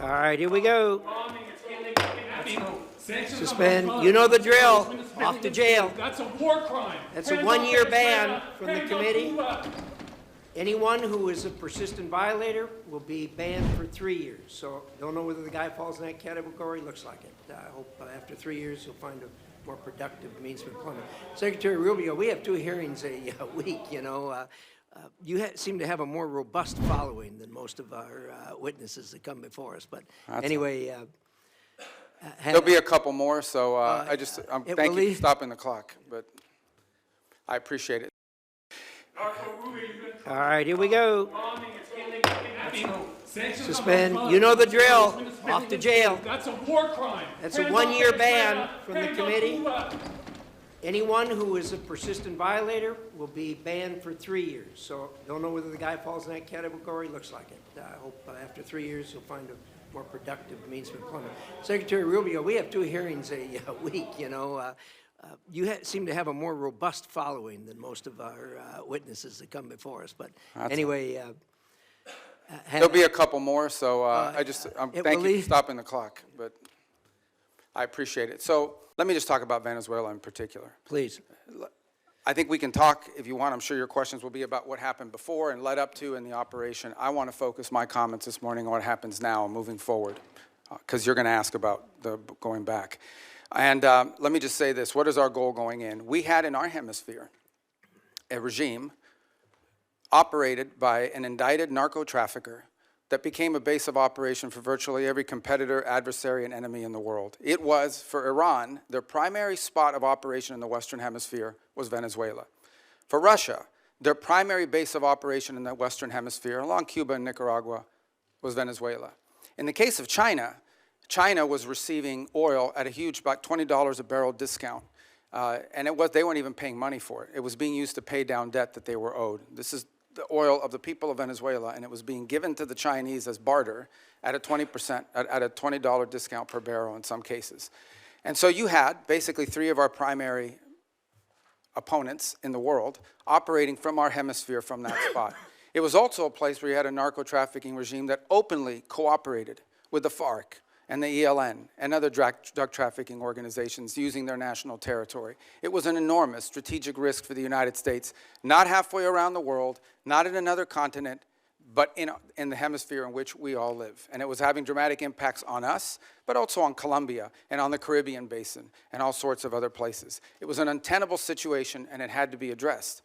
All right, here we go. Suspend. You know the drill. Off to jail. That's a war crime. That's a one-year ban from the committee. Anyone who is a persistent violator will be banned for 3 years. So don't know whether the guy falls in that category. Looks like it. I hope after 3 years he'll find a more productive means of employment. Secretary Rubio, we have 2 hearings a week. You know, you seem to have a more robust following than most of our witnesses that come before us. But anyway. There'll be a couple more, so thank you for stopping the clock, but I appreciate it. All right, here we go. Suspend. You know the drill. Off to jail. That's a war crime. That's a one-year ban from the committee. Anyone who is a persistent violator will be banned for 3 years. So don't know whether the guy falls in that category. Looks like it. I hope after 3 years he'll find a more productive means of employment. Secretary Rubio, we have 2 hearings a week. You know, you seem to have a more robust following than most of our witnesses that come before us. But anyway. There'll be a couple more, so thank you for stopping the clock, but I appreciate it. So let me just talk about Venezuela in particular. Please. I think we can talk, if you want. I'm sure your questions will be about what happened before and led up to in the operation. I want to focus my comments this morning on what happens now moving forward, because you're going to ask about the going back. And let me just say this. What is our goal going in? We had in our hemisphere a regime operated by an indicted narco-trafficker that became a base of operation for virtually every competitor, adversary, and enemy in the world. It was, for Iran, their primary spot of operation in the Western Hemisphere was Venezuela. For Russia, their primary base of operation in the Western Hemisphere, along Cuba and Nicaragua, was Venezuela. In the case of China, China was receiving oil at a huge, about $20 a barrel discount. And they weren't even paying money for it. It was being used to pay down debt that they were owed. This is the oil of the people of Venezuela, and it was being given to the Chinese as barter at a 20%, at a $20 discount per barrel in some cases. And so you had basically 3 of our primary opponents in the world operating from our hemisphere from that spot. It was also a place where you had a narco-trafficking regime that openly cooperated with the FARC and the ELN and other drug trafficking organizations using their national territory. It was an enormous strategic risk for the United States, not halfway around the world, not in another continent, but in the hemisphere in which we all live. And it was having dramatic impacts on us, but also on Colombia and on the Caribbean basin and all sorts of other places. It was an untenable situation, and it had to be addressed.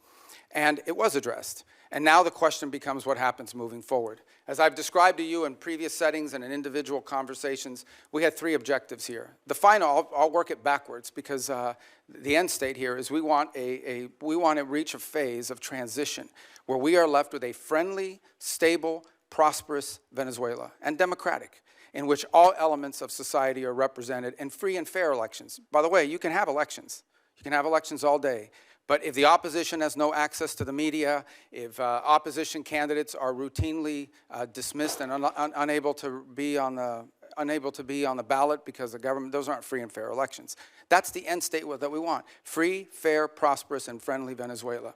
And it was addressed. And now the question becomes what happens moving forward. As I've described to you in previous settings and in individual conversations, we had 3 objectives here. The final, I'll work it backwards, because the end state here is we want to reach a phase of transition where we are left with a friendly, stable, prosperous Venezuela, and democratic, in which all elements of society are represented in free and fair elections. By the way, you can have elections. You can have elections all day. But if the opposition has no access to the media, if opposition candidates are routinely dismissed and unable to be on the ballot because the government, those aren't free and fair elections. That's the end state that we want. Free, fair, prosperous, and friendly Venezuela.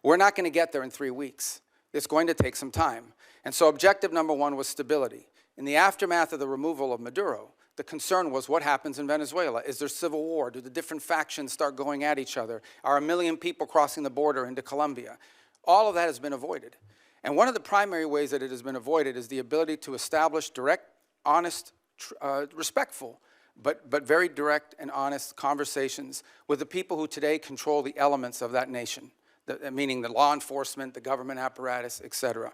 We're not going to get there in 3 weeks. It's going to take some time. And so objective number 1 was stability. In the aftermath of the removal of Maduro, the concern was what happens in Venezuela. Is there civil war? Do the different factions start going at each other? Are 1 million people crossing the border into Colombia? All of that has been avoided. And one of the primary ways that it has been avoided is the ability to establish direct, honest, respectful, but very direct and honest conversations with the people who today control the elements of that nation, meaning the law enforcement, the government apparatus, et cetera.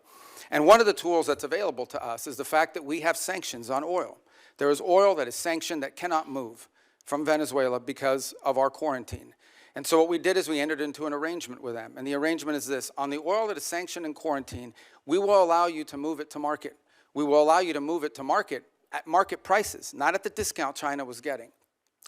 And one of the tools that's available to us is the fact that we have sanctions on oil. There is oil that is sanctioned that cannot move from Venezuela because of our quarantine. And so what we did is we entered into an arrangement with them. And the arrangement is this. On the oil that is sanctioned in quarantine, we will allow you to move it to market. We will allow you to move it to market at market prices, not at the discount China was getting.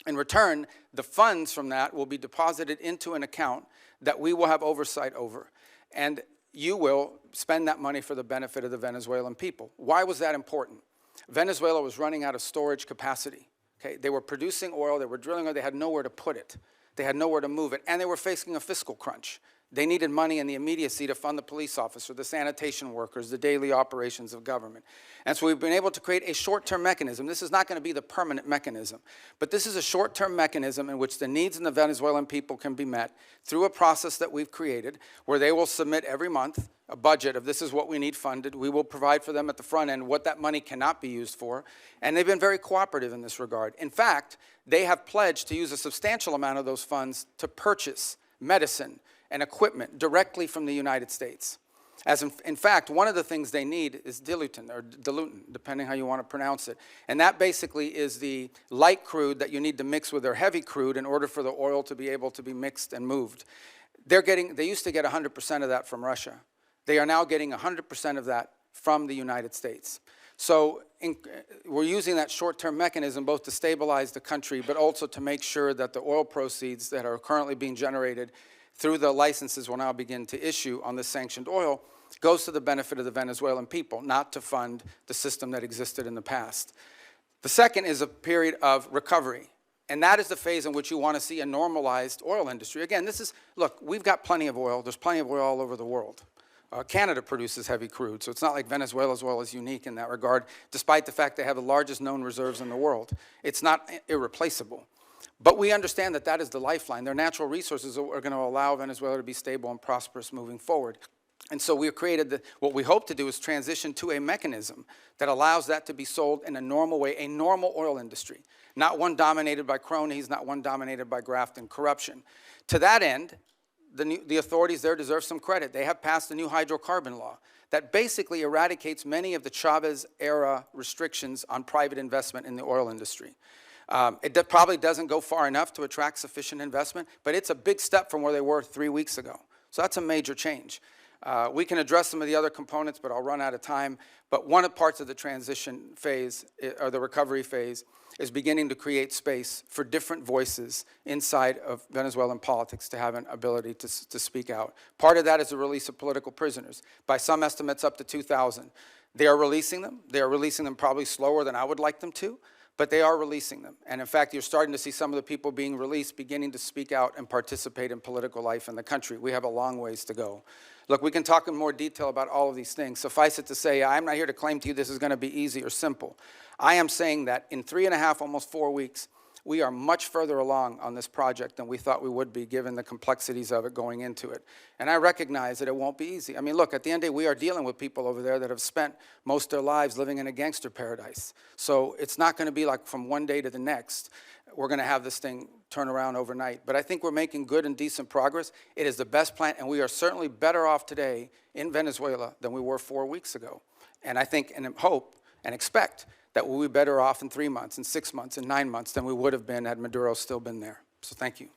In return, the funds from that will be deposited into an account that we will have oversight over. And you will spend that money for the benefit of the Venezuelan people. Why was that important? Venezuela was running out of storage capacity. Okay? They were producing oil, they were drilling oil, they had nowhere to put it. They had nowhere to move it, and they were facing a fiscal crunch. They needed money in the immediacy to fund the police officer, the sanitation workers, the daily operations of government. And so we've been able to create a short-term mechanism. This is not going to be the permanent mechanism, but this is a short-term mechanism in which the needs of the Venezuelan people can be met through a process that we've created where they will submit every month a budget of this is what we need funded. We will provide for them at the front end what that money cannot be used for. And they've been very cooperative in this regard. In fact, they have pledged to use a substantial amount of those funds to purchase medicine and equipment directly from the United States. As in fact, one of the things they need is dilutin, or dilutin, depending how you want to pronounce it. And that basically is the light crude that you need to mix with their heavy crude in order for the oil to be able to be mixed and moved. They used to get 100% of that from Russia. They are now getting 100% of that from the United States. So we're using that short-term mechanism both to stabilize the country, but also to make sure that the oil proceeds that are currently being generated through the licenses we'll now begin to issue on this sanctioned oil goes to the benefit of the Venezuelan people, not to fund the system that existed in the past. The second is a period of recovery, and that is the phase in which you want to see a normalized oil industry. Again, look, we've got plenty of oil. There's plenty of oil all over the world. Canada produces heavy crude, so it's not like Venezuela's oil is unique in that regard, despite the fact they have the largest known reserves in the world. It's not irreplaceable. But we understand that that is the lifeline. Their natural resources are going to allow Venezuela to be stable and prosperous moving forward. And so we have created what we hope to do is transition to a mechanism that allows that to be sold in a normal way, a normal oil industry, not one dominated by cronies, not one dominated by graft and corruption. To that end, the authorities there deserve some credit. They have passed a new hydrocarbon law that basically eradicates many of the Chavez-era restrictions on private investment in the oil industry. It probably doesn't go far enough to attract sufficient investment, but it's a big step from where they were 3 weeks ago. So that's a major change. We can address some of the other components, but I'll run out of time. But one of the parts of the transition phase, or the recovery phase, is beginning to create space for different voices inside of Venezuelan politics to have an ability to speak out. Part of that is the release of political prisoners. By some estimates, up to 2,000. They are releasing them. They are releasing them probably slower than I would like them to, but they are releasing them. And in fact, you're starting to see some of the people being released beginning to speak out and participate in political life in the country. We have a long ways to go. Look, we can talk in more detail about all of these things. Suffice it to say, I'm not here to claim to you this is going to be easy or simple. I am saying that in 3.5, almost 4 weeks, we are much further along on this project than we thought we would be, given the complexities of it going into it. And I recognize that it won't be easy. I mean, look, at the end of the day, we are dealing with people over there that have spent most of their lives living in a gangster paradise. So it's not going to be like from one day to the next, we're going to have this thing turn around overnight. But I think we're making good and decent progress. It is the best plan, and we are certainly better off today in Venezuela than we were 4 weeks ago. And I think and hope and expect that we'll be better off in 3 months, in 6 months, in 9 months than we would have been had Maduro still been there. So thank you.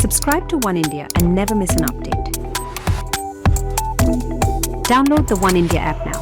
Subscribe to One India and never miss an update. Download the One India app now.